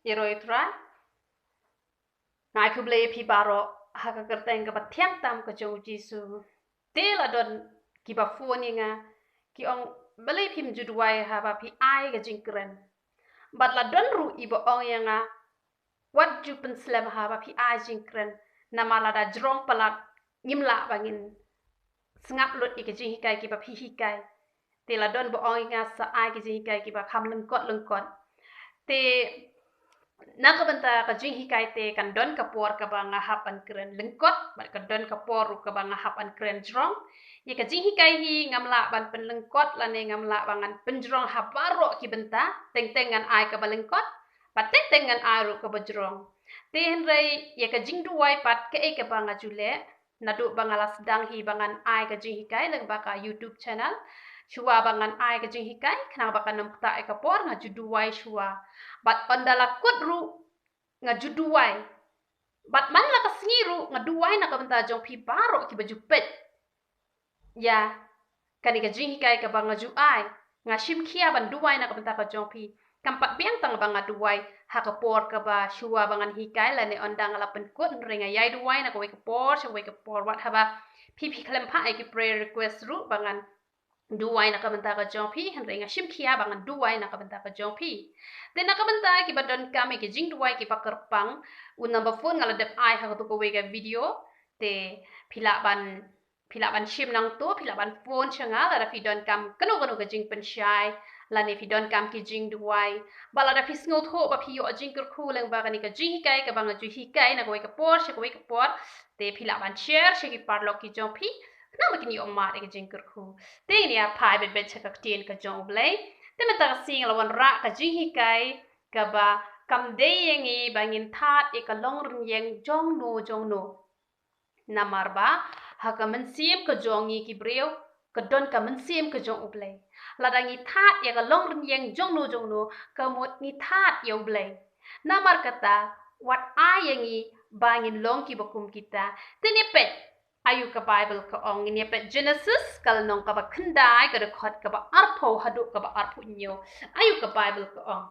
Iroi tra ngai ku blei pi baro ha ka kerteng ka pathiang tam ka jong jisu te la don ki ba fuani nga ki ong blei pim judwai ha ba pi ai ga jingkren bat la don ru i bo ong yang wat ju pen slem ha ba pi ai jingkren na mala da jrong palat nyimla bangin sngap lut i ka jing hikai ki ba pi hikai te la don bo ong nga sa ai ki jing hikai ki ba kham lengkot te nakabanta ka jing hikai te kan don kapor ka ba ngahap an kren lengkot bat ka don kapor ka ba ngahap an kren jrong ye ka jing hikai hi ngamla ban pen lengkot la ne ngamla bangan penjrong habaro ki benta teng-tengan ai ka ba lengkot pat teng-tengan ai ru ka ba jrong te henrei ye ka jing duai pat ke e ka ba ngajule nadu bangala sedang hi bangan ai ka jing hikai leng ba ka YouTube channel shua bangan ai ka jing hikai kna ba ka nam ta e ka por ngaju duai shua bat ondala kut ru ngajuduai bat man la kasngiru ngaduai na kabanta jong pi baro ki baju pet ya kani ka jing hikai ka banga ju ai ngashim kia ban duai na kabanta ka jong pi kampat biang tang banga duai ha ka por ka ba shua bangan hikai la ne ondang la pen kut ringa yai duai na ka we ka por wat haba pi klem pa ki prayer request ru bangan duai na kabanta ka jong pi henre ngashim kia bangan duai na kabanta ka jong pi then nakabanta ki badon kami ki jing duai ki pakerpang un number phone ngala dep ai ha to ko wega video te pila ban shim nang to pila ban phone changa la fi don kam kanu ka jing pen shai la ne fi don kam ki jing duai bala da fi sngot ho ba fi yo jing kur khu leng ba ka jing kai ka banga ju hi kai na ko ka por te pila ban share she ki parlo ki jong pi na ma ki ni omma de jing kur khu te ni a pai bet bet ka tien ka jong blai te mata sing lawan ra ka jing hikai ka ba kam de yengi bangin that e ka long run yeng jong no namar ba ha ka mensim ka jongi ki breu ka don ka mensim ka jong ublai ladangi that e ka long run yeng jong no ka mot ni that yo blai namar kata wat ayengi bangin long ki bakum kita tenipet ayu ka Bible ka ong ini pet Genesis kal nong ka ba khandai ka record ka ba arpo hadu ka ba arpo nyo ayu ka Bible ka ong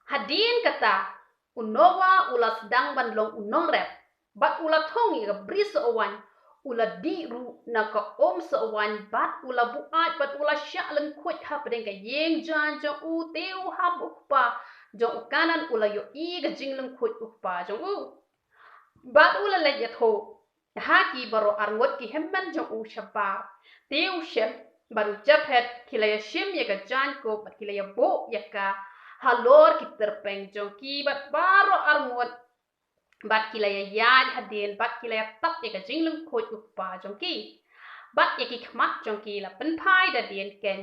hadin kata unowa ula sedang ban long unong rep bat ula thongi ka bris owan ula di ru na ka om so owan bat ula buat bat ula sya len khut ha pedeng ka yeng jan jong u teu ham ukpa jong kanan ula yo i ga jing len khut ukpa jong u bat ula le ya tho haki baro arngot ki hemman jong u shaba teu shem baru japhet kilaya shim ya ga jan ko bat kilaya bo ya ka halor ki terpeng jong ki bat baro arngot bat kilaya yad hadin bat kilaya tap ya ga jinglung khoj ukpa jong ki bat ya ki khmat jong ki la pen phai da dien ken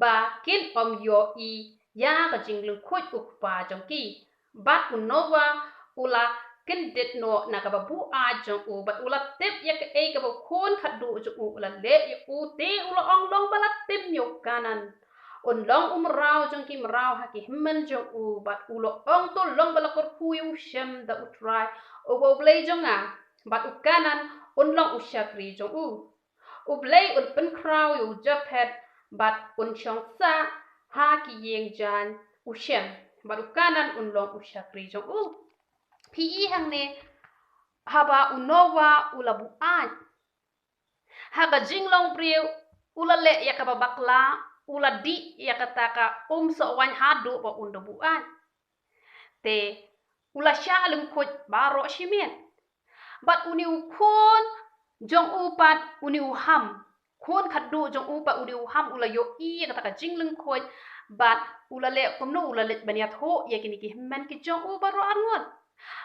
ba kin om yo i ya ga jinglung khoj ukpa jong ki bat unova ula ken det no na ka babu a jong u bat ula tip ya ka e ka ba khon khat du jong u ula le ya u te ula ong long balat tim yo kanan on long rau jong ki mrau ha ki himmen jong u bat ulo ong to long bala kor kuyu shem da utrai o bo blei jong a bat u kanan on long u shakri jong u blei un pen krau yu japhet bat un chong sa ha ki yeng jan u shem bat u kanan un long u shakri jong u pi hang ne haba unowa ula bu an ha ga jinglong priu ula le ya ka bakla ula di ya kataka so wan hadu ba undo buan te ula shalum khoj baro shimien bat uni ukon jong upat uni uham kon khadu jong upa uni uham ula yo i ya kataka jinglung khoj bat ula le komno ula le baniat ho ya kini ki hemman ki jong u baro arngon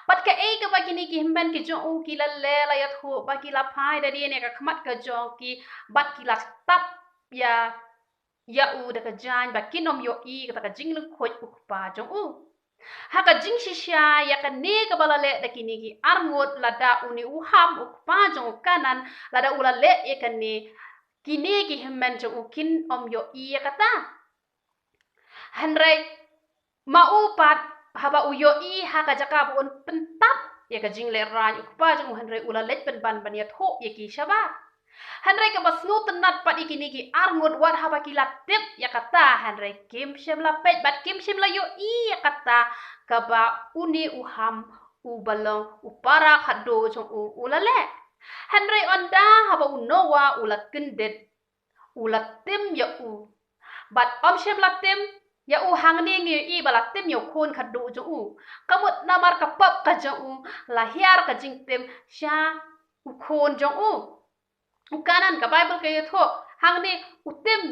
bat ka e ka ba kini ki hemman ki jong u ki la le la ya tho ba ki la phai da di ne ka khmat ka jong ki bat ki la tap ya u da ka jan ba kinom yo i ka ka jinglung khoj ukpa jong u ha ka jing shisha ya ka ne ka balale da kini ki arngot la da uni uham ukpa jong kanan la da ula le ya ka ne kini ki hemman jong u kin om yo i ya kata hanrai ma upat haba u yo i ha ka jaka bu on pentap ya ka jingle ran ukpa jong hanrai ula let pen ban ya tho ya ki shaba hanrai ka basnu tenat pat ikini ki arngot wat haba ki latip ya kata hanrai kim shem la pet bat kim shem la yo i ya kata kaba uni uham u balong u para khado jong u ulale Henry onda haba u nowa ula kendet ula tim ya u bat shem la tim ya u hang ni ngi I bala tim yo khon khado jong u kamut namar kapap ka jong u lahiar ka jing tim sha u khon jong u kanan ka Bible ke tho hang ni utim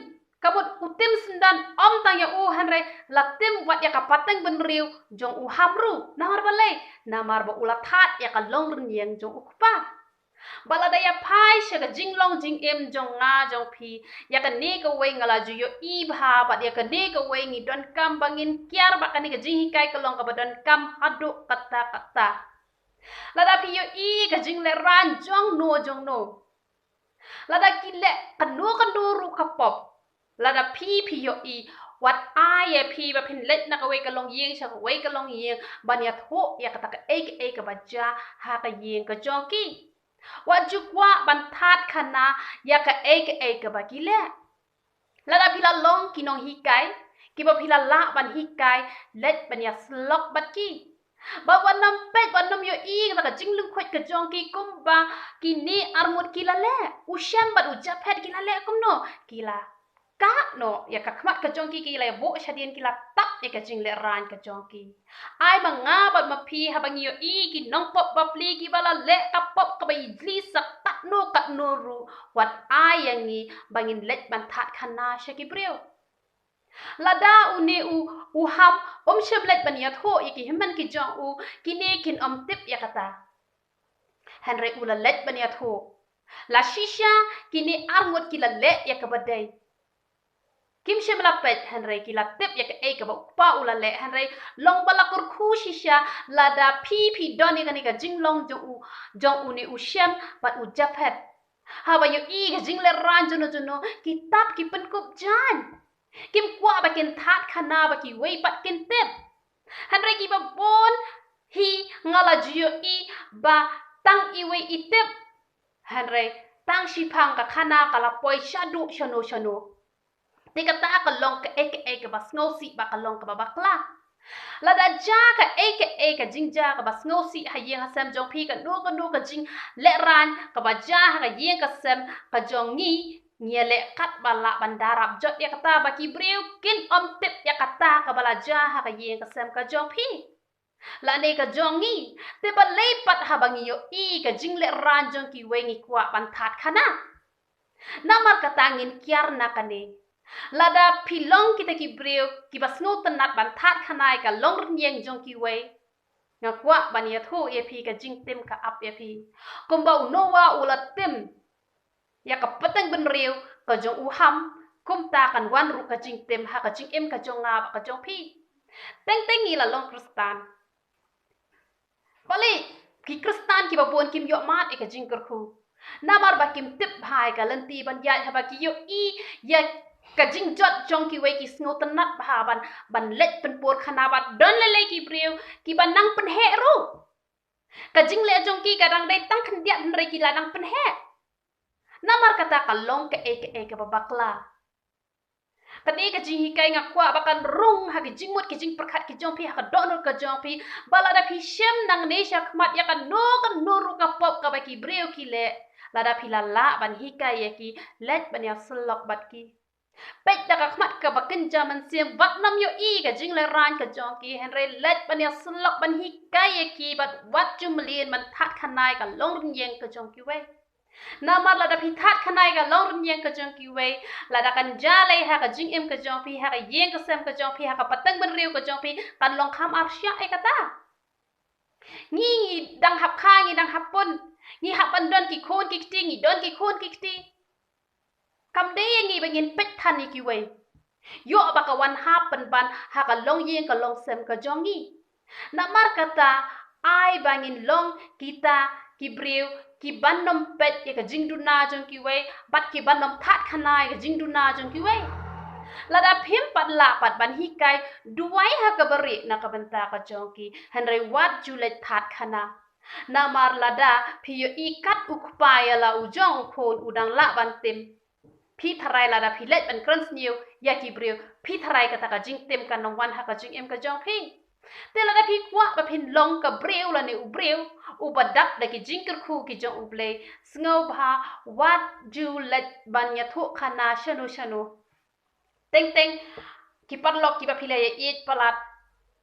kabut utim sendan tang ya Henry latim wat ya kapateng benriu jong hamru namar balai namar ba ulathat ya kalong renyeng jong ukpa balada ya pai shaga jinglong jing em jong nga jong phi ya ka ne ka wei ngala ju yo I bha ba ya ka ne ka wei ngi don kam bangin kiar ba ka ni ka jing hikai kalong ka badon kam adu kata lada phi yo I ka jing le ran jong no lada kile kanu ru kapop lada pi yo I wat ai pi ba pin let na ka wei ka long yeng sha ka wei ka long yeng ban ya tho ya ka ta ka e ka ba ja ha ka yeng ka jong ki wat ju kwa ban that khana ya ka e ka ba kile lada pila long ki nong hikai ki ba pila la ban hikai let ban ya slok bat ki ba wanam pet wanam yo I ka jinglung khwet ka jong ki kumba ki ni armut ki la le usham bat ujap het ki la le kum no ki la ka no ya ka khmat ka jong ki la bo shadien ki la tak ya ka jingle ran ka jong ki ai ba nga bat ma phi ha bang yo I ki nong pop ba pli ki bala le ka pop ka ba idli sak tak no kat no ru wat ai yang ni bangin let ban that khana sha ki breu lada uni u ham sheblet baniat ho iki himan ki jong u kini kin tip ya kata Henry ula let baniat ho la shisha kini armut ki la le ya ka badai kim shebla pet Henry ki la tip ya ka e ka pa ula le Henry long bala kur khu shisha lada pi doni ka ni ka jinglong jong u ni u shem bat u japet ha ba yo I ka jingle ran jono kitab ki pen kup jan kim kwa ba kin that khana ba ki wei pat kin tip Henry ki ba bon hi ngala jio I ba tang I wei I tip Henry tang shi phang ka khana kala poi shadu shano ti ka ta ka long ka e ka ba sngo si ba ka long ka ba bakla lada ja ka e ka jingja ka ba sngo si ha yeng ha sam jong phi ka no ka jing le ran ka ba ja ka yeng ka sam ka jong ni nyele kat bala bandarap jot ya kata baki breu kin tip ya kata ka bala ja ka yeng ka sem ka jong phi la ne ka jong ni te ba leipat ha bangi yo I ka jingle ran jong ki wengi kwa ban that khana namar katangin kiar na kane lada pilong kita ki breu ki basngo tanat ban that khana ka long nyeng jong ki wei nga kwa ban ya thu e phi ka jing tim ka ap e phi komba nowa ulatim ya ka patang benriu ka jong ham kum ta kan wan ru ka jing tem ha ka jing em ka jong nga ka jong phi teng ni la long kristan bali ki kristan ki ba bon kim yo mat e ka jing kar khu namar ba kim tip bhai ka lanti ban ya ha ba ki yo I ya ka jing jot jong ki wei ki sngo tanat ba ban let pen por khana ba don le ki priu ki ban nang pen he ru ka jing le jong ki ka dang dai tang khan dia nre ki la nang pen he namar kata kalong ke e ke babakla tadi ka jing hikai ngakwa bakan rung ha ki jingmut ki jing perkhat ki jong pi ha ka donor ka jong pi balada pi shem nang ne sha khmat ya kan no ru ka pop ka ba ki breu ki le lada pi la ban hikai ya ki let ban ya slok bat ki pet da ka khmat ka bakin jaman sem wat nam yo I ka jing le ran ka jong ki Henry let ban ya slok ban hikai ya ki bat wat jumlien man that khanai ka long yeng ka jong ki wei namar lada pi that khanai ka long yeng ka jong ki wei lada kan jale ha ka jing em ka jong pi ha ka yeng ka sem ka jong pi ha ka patang ben riu ka jong pi kan long kham arsya e kata ni dang hap kha ni dang hap pun ni hap ban don ki khon ki ti ni don ki khon ki ti kam de ni bangin pet than ni ki wei yo ba ka wan hap ban ha ka long yeng ka long sem ka jong ni namar kata ai bangin long kita ki breu ki bandom pet ya ka jingduna jong ki wei bat ki bandom that khanai ka jingduna jong ki wei lada phim pat la pat ban hikai duai ha ka bari na ka benta ka jong ki Henry wat julet that khana namar lada phiyo ikat ukpa ya la ujong khon udang la ban tim phi tharai lada philet ban krans new ya ki breu phi tharai ka ta ka jing tim kan nong wan ha ka jing em ka jong phi Tela da pi kwa ba pin long ka breu la ne u breu u ba dap da ki jingker khu ki jong u play sngo ba what do let ban ya thu khana shanu shanu teng teng ki padlock ki ba pile ye palat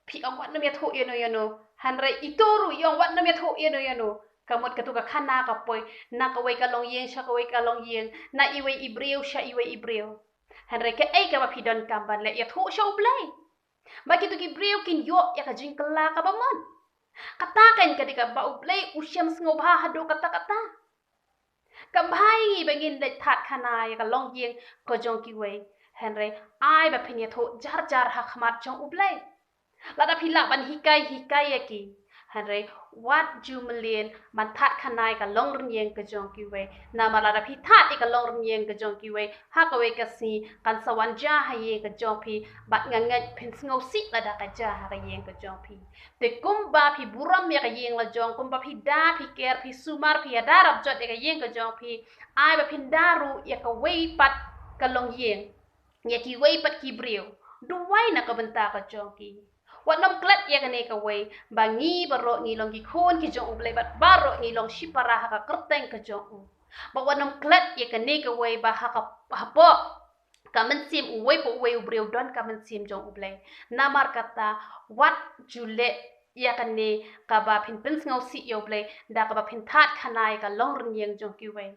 pi ong wat nam ya thu yano hanre itoru yong wat nam ya thu yano kamot katu ka khana ka poi na ka wei ka long yeng sha ka wei ka long yeng na iwe ibreu sha iwe ibreu hanre ke ai ka ba pi don kamban le ya thu show play bagi tu ki breu kin yo ya ka jingkala ka ba mon katakan ketika ba play usyam sngo ba hado kata kambai bangin de that khana ya ka long yeng ko jong ki wei hanre ai ba phinya thu jar ha khmat jong uplay lada phila ban hikai ya ki hanre what jumlien man that khanai ka long run yeng ka jong ki we na ma lada phi that ka long run yeng ka jong ki we ha ka we ka si kan sawan ja ha ye ka jong phi bat ngangat phin sngo si lada ka ja ha ka yeng ka jong phi te kumba phi buram ya ka yeng la jong kumba phi da phi ker phi sumar phi darab jot ya ka yeng ka jong phi ai ba phin daru ya ka we pat ka long yeng ya ki we pat ki breu duwai na ka benta ka jong ki wat nom klat ya kane ka wei bangi baro ngi long ki khon ki jong uble bat baro ngi long shipara ha ka kerteng ka jong u ba wat nom klat ya kane ka wei ba ha ka hapo ka men sim u wei po wei ubreu don ka men sim jong uble namar kata wat jule ya kane ka ba phin pin ngau si yo ble da ka ba phin that khanai ka long rin yeng jong ki wei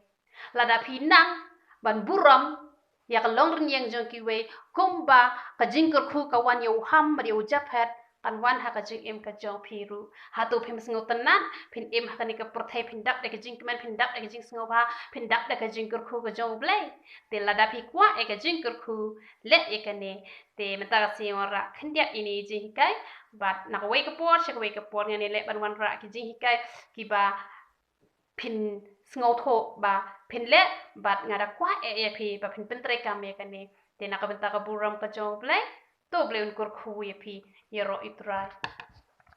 lada phi nang ban buram ya ka long rin yang jong ki wei kumba ka jingkur khu ka wan yo ham ma yo japhat kan wan ha ka jing em ka jong phiru ha tu phim sngo tanan phin em ha ka ni ka prthai phin dak de ka jing kman phin dak de ka jing sngo ba phin dak de ka jingkur khu ka jong blai te lada phi kwa e ka jingkur khu le e ka ne te mata ka si ora khandia ini ji hikai bat na ka wei ka por she ka wei ka por ne le ban wan ra ki jing hikai ki ba phin sngo tho ba phin le bat ngara kwa e phi ba phin pen tre kam ye kane te na ka benta ka buram ka jong play to ble un kur khu ye phi ye ro itrai